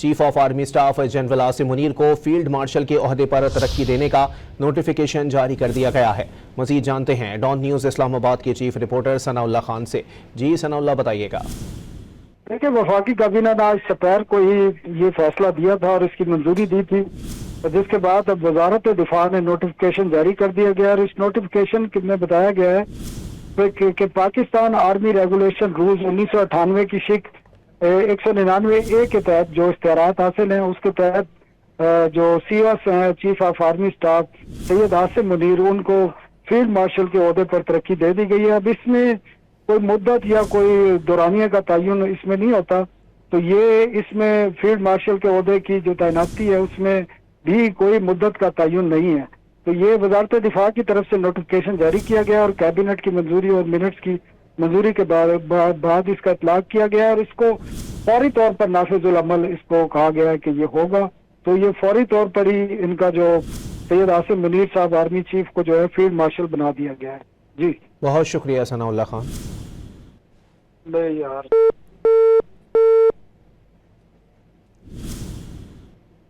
Chief of army staff general Asim Munir کو field marshal K عہدے پر ترقی دینے کا نوٹیفیکیشن جاری کر دیا گیا ہے۔ مزید جانتے ہیں ڈان نیوز اسلام آباد کے چیف رپورٹر ثناء اللہ خان سے۔ جی ثناء اللہ، بتائیے گا۔ دیکھیں، وفاقی کابینہ نے آج سپہر کو ہی یہ فیصلہ دیا تھا اور اس کی منظوری دی تھی، جس کے بعد اب وزارت دفاع نے نوٹیفیکیشن جاری کر دیا گیا، اور اس نوٹیفیکیشن میں بتایا گیا ہے کہ پاکستان آرمی ریگولیشن رولز 1998 کی شک 199A کے تحت جو اختیارات حاصل ہیں، اس کے تحت جو سی ایس ہیں chief of army staff Syed Asim Munir, ان کو فیلڈ مارشل کے عہدے پر ترقی دے دی گئی ہے۔ اب اس میں کوئی مدت یا کوئی دورانیہ کا تعین اس میں نہیں ہوتا، تو یہ اس میں فیلڈ مارشل کے عہدے کی جو تعیناتی ہے اس میں بھی کوئی مدت کا تعین نہیں ہے۔ تو یہ وزارت دفاع کی طرف سے نوٹیفیکیشن جاری کیا گیا اور کابینٹ کی منظوری اور منٹس کی منظوری کے بعد اس کا اطلاق کیا گیا، اور اس کو فوری طور پر نافذ العمل اس کو کہا گیا ہے کہ یہ ہوگا۔ تو یہ فوری طور پر ہی ان کا جو سید عاصم منیر صاحب آرمی چیف کو جو ہے فیلڈ مارشل بنا دیا گیا ہے۔ جی بہت شکریہ ثناء اللہ خان۔ نہیں یار